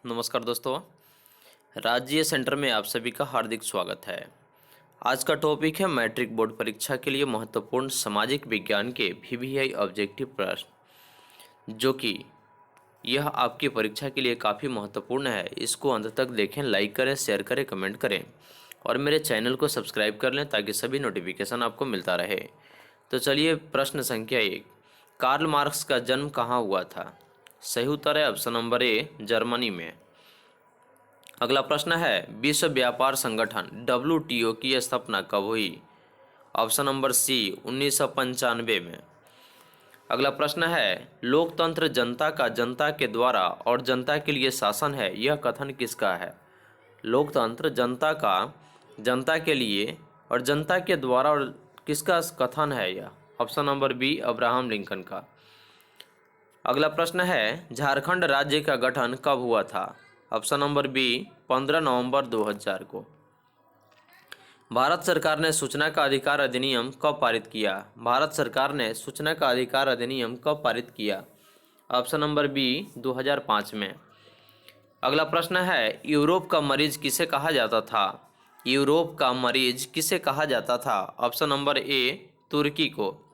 नमस्कार दोस्तों। राज्य सेंटर में आप सभी का हार्दिक स्वागत है। आज का टॉपिक है मैट्रिक बोर्ड परीक्षा के लिए महत्वपूर्ण सामाजिक विज्ञान के वीवीआई ऑब्जेक्टिव प्रश्न, जो कि यह आपकी परीक्षा के लिए काफ़ी महत्वपूर्ण है। इसको अंत तक देखें, लाइक करें, शेयर करें, कमेंट करें और मेरे चैनल को सब्सक्राइब कर लें ताकि सभी नोटिफिकेशन आपको मिलता रहे। तो चलिए, प्रश्न संख्या 1, कार्ल मार्क्स का जन्म कहाँ हुआ था? सही उत्तर है ऑप्शन नंबर ए, जर्मनी में। अगला प्रश्न है, विश्व व्यापार संगठन WTO की स्थापना कब हुई? ऑप्शन नंबर सी, 1995 में। अगला प्रश्न है, लोकतंत्र जनता का जनता के द्वारा और जनता के लिए शासन है, यह कथन किसका है? लोकतंत्र जनता का जनता के लिए और जनता के द्वारा और किसका कथन है यह? Option number B, Abraham Lincoln का। अगला प्रश्न है, झारखंड राज्य का गठन कब हुआ था? ऑप्शन नंबर बी, 15 नवंबर 2000 को। भारत सरकार ने सूचना का अधिकार अधिनियम कब पारित किया? भारत सरकार ने सूचना का अधिकार अधिनियम कब पारित किया? ऑप्शन नंबर बी, 2005 में। अगला प्रश्न है, यूरोप का मरीज किसे कहा जाता था? यूरोप का मरीज किसे कहा जाता था? ऑप्शन नंबर ए, तुर्की को।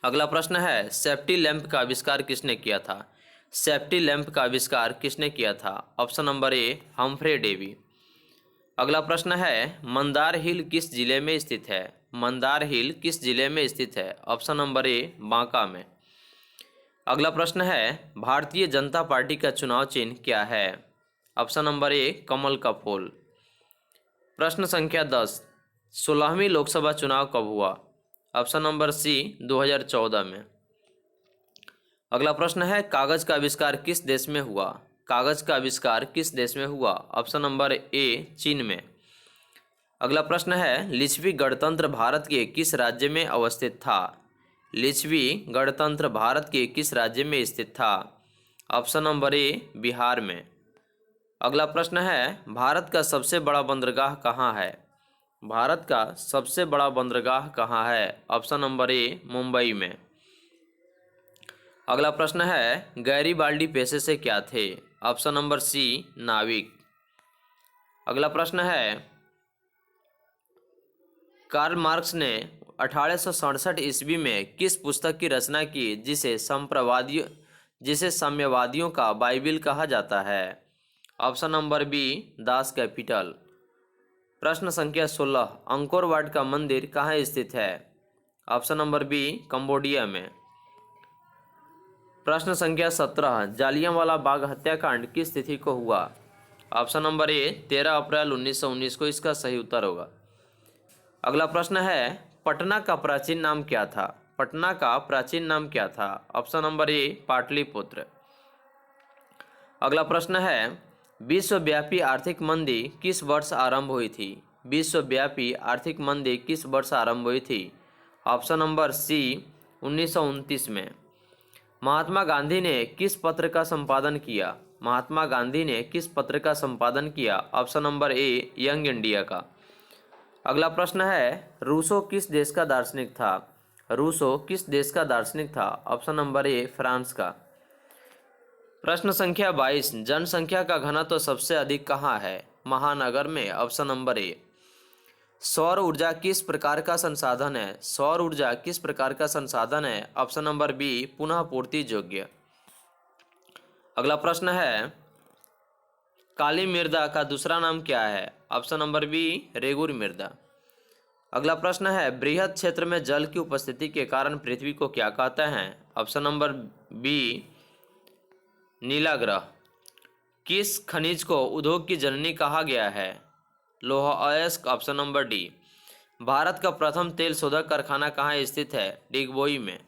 अगला प्रश्न है, सेफ्टी लैंप का आविष्कार किसने किया था? सेफ्टी लैंप का आविष्कार किसने किया था? Option number A, Humphry Davy. अगला प्रश्न है, मंदार हिल किस जिले में स्थित है? मंदार हिल किस जिले में स्थित है? ऑप्शन नंबर ए, बांका में। अगला प्रश्न है, भारतीय जनता पार्टी का चुनाव चिन्ह क्या है? ऑप्शन नंबर ए, कमल का फूल। प्रश्न संख्या 10, 16वीं लोकसभा चुनाव कब हुआ? ऑप्शन नंबर सी, 2014 में। अगला प्रश्न है, कागज का आविष्कार किस देश में हुआ? कागज का आविष्कार किस देश में हुआ? ऑप्शन नंबर ए, चीन में। अगला प्रश्न है, लिच्छवी गणतंत्र भारत के किस राज्य में अवस्थित था? लिच्छवी गणतंत्र भारत के किस राज्य में स्थित था? ऑप्शन नंबर ए, बिहार में। अगला प्रश्न है, भारत का सबसे बड़ा बंदरगाह कहाँ है? भारत का सबसे बड़ा बंदरगाह कहाँ है? ऑप्शन नंबर ए, मुंबई में। अगला प्रश्न है, गैरीबाल्डी पेशे से क्या थे? ऑप्शन नंबर सी, नाविक। अगला प्रश्न है, कार्ल मार्क्स ने 1867 ईस्वी में किस पुस्तक की रचना की जिसे साम्यवादियों का बाइबिल कहा जाता है? Option number B, Das Kapital. प्रश्न संख्या 16, अंकोर वाट का मंदिर कहाँ स्थित है? ऑप्शन नंबर बी, कंबोडिया में। प्रश्न संख्या 17, जालियांवाला बाग हत्याकांड किस तिथि को हुआ? ऑप्शन नंबर ए, 13 अप्रैल 1919 को इसका सही उत्तर होगा। अगला प्रश्न है, पटना का प्राचीन नाम क्या था? पटना का प्राचीन नाम क्या था? ऑप्शन नंबर ए, पाटलिपुत्र। अगला प्रश्न है, विश्वव्यापी आर्थिक मंदी किस वर्ष आरंभ हुई थी? विश्वव्यापी आर्थिक मंदी किस वर्ष आरंभ हुई थी? ऑप्शन नंबर सी, 1929 में। महात्मा गांधी ने किस पत्र का संपादन किया? महात्मा गांधी ने किस पत्र का संपादन किया? ऑप्शन नंबर ए, यंग इंडिया का। अगला प्रश्न है, रूसो किस देश का दार्शनिक था? रूसो किस देश का दार्शनिक था? ऑप्शन नंबर ए, फ्रांस का। प्रश्न संख्या 22, जनसंख्या का घनत्व सबसे अधिक कहाँ है? महानगर में। ऑप्शन नंबर ए। सौर ऊर्जा किस प्रकार का संसाधन है? सौर ऊर्जा किस प्रकार का संसाधन है? ऑप्शन नंबर बी, पुनः पूर्ति योग्य। अगला प्रश्न है, काली मृदा का दूसरा नाम क्या है? ऑप्शन नंबर बी, रेगुर मृदा। अगला प्रश्न है, बृहद क्षेत्र में जल की उपस्थिति के कारण पृथ्वी को क्या कहते हैं? ऑप्शन नंबर बी, नीला ग्रह। किस खनिज को उद्योग की जननी कहा गया है? लोहा अयस्क। Option number D. भारत का प्रथम तेल शोधक कारखाना कहाँ स्थित है? डिगबोई में।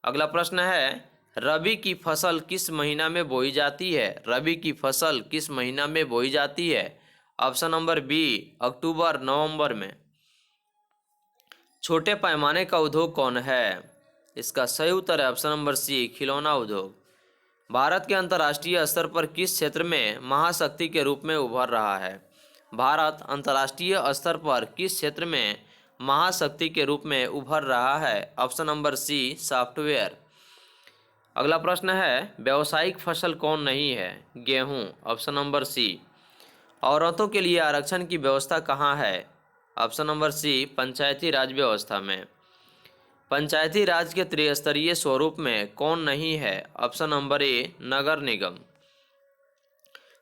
अगला प्रश्न है, रबी की फसल किस महीना में बोई जाती है? रबी की फसल किस महीना में बोई जाती है? ऑप्शन नंबर बी, अक्टूबर नवंबर में। छोटे पैमाने का उद्योग कौन है? इसका सही उत्तर है ऑप्शन नंबर सी, खिलौना उद्योग। भारत के अंतर्राष्ट्रीय स्तर पर किस क्षेत्र में महाशक्ति के रूप में उभर रहा है? भारत अंतर्राष्ट्रीय स्तर पर किस क्षेत्र में महाशक्ति के रूप में उभर रहा है? Option number C, software. अगला प्रश्न है, व्यावसायिक फसल कौन नहीं है? गेहूं, ऑप्शन नंबर सी। औरतों के लिए आरक्षण की व्यवस्था कहाँ है? ऑप्शन नंबर सी, पंचायती राज व्यवस्था में। पंचायती राज के त्रिस्तरीय स्वरूप में कौन नहीं है? ऑप्शन नंबर ए, नगर निगम।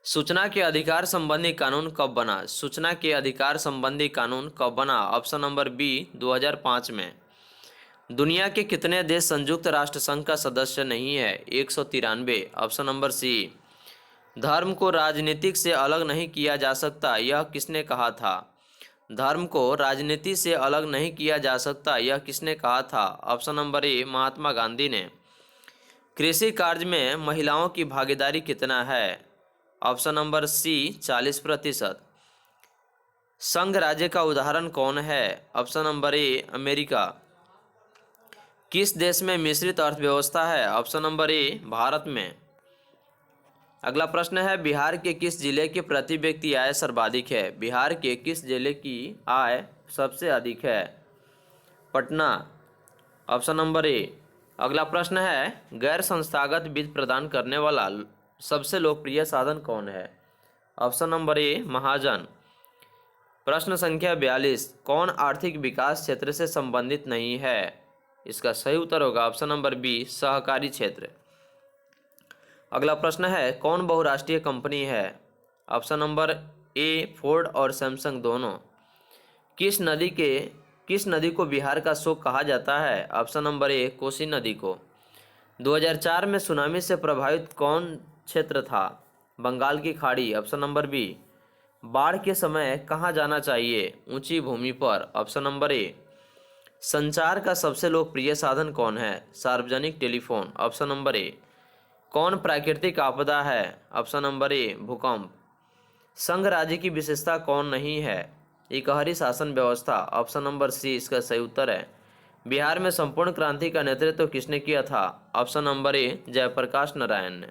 सूचना के अधिकार संबंधी कानून कब बना? सूचना के अधिकार संबंधी कानून कब बना? ऑप्शन नंबर बी, 2005 में। दुनिया के कितने देश संयुक्त राष्ट्र संघ का सदस्य नहीं है? 193। Option number C. धर्म को राजनीतिक से अलग नहीं किया जा सकता, यह किसने कहा था? धर्म को राजनीति से अलग नहीं किया जा सकता, यह किसने कहा था? Option number A, Mahatma Gandhi ने। कृषि कार्य में महिलाओं की भागीदारी कितना है? Option number C, 40%। संघ राज्य का उदाहरण कौन है? Option number A, America. किस देश में मिश्रित अर्थव्यवस्था है? ऑप्शन नंबर ए, भारत में। अगला प्रश्न है, बिहार के किस जिले की प्रति व्यक्ति आय सर्वाधिक है? बिहार के किस जिले की आय सबसे अधिक है? पटना, ऑप्शन नंबर ए। अगला प्रश्न है, गैर संस्थागत वित्त प्रदान करने वाला सबसे लोकप्रिय साधन कौन है? ऑप्शन नंबर ए, महाजन। प्रश्न संख्या 42, कौन आर्थिक विकास क्षेत्र से संबंधित नहीं है? इसका सही उत्तर होगा ऑप्शन नंबर बी, सहकारी क्षेत्र। अगला प्रश्न है, कौन बहुराष्ट्रीय कंपनी है? ऑप्शन नंबर ए, फोर्ड और सैमसंग दोनों। किस नदी को बिहार का शोक कहा जाता है? ऑप्शन नंबर ए, कोसी नदी को। 2004 में सुनामी से प्रभावित कौन क्षेत्र था? बंगाल की खाड़ी, ऑप्शन नंबर बी। बाढ़ के समय कहाँ जाना चाहिए? ऊंची भूमि पर, ऑप्शन नंबर ए। संचार का सबसे लोकप्रिय साधन कौन है? सार्वजनिक टेलीफोन, ऑप्शन नंबर ए। कौन प्राकृतिक आपदा है? ऑप्शन नंबर ए, भूकंप। संघ राज्य की विशेषता कौन नहीं है? इकहरी शासन व्यवस्था, ऑप्शन नंबर सी इसका सही उत्तर है। बिहार में संपूर्ण क्रांति का नेतृत्व किसने किया था? Option number A, Jayaprakash Narayan ने।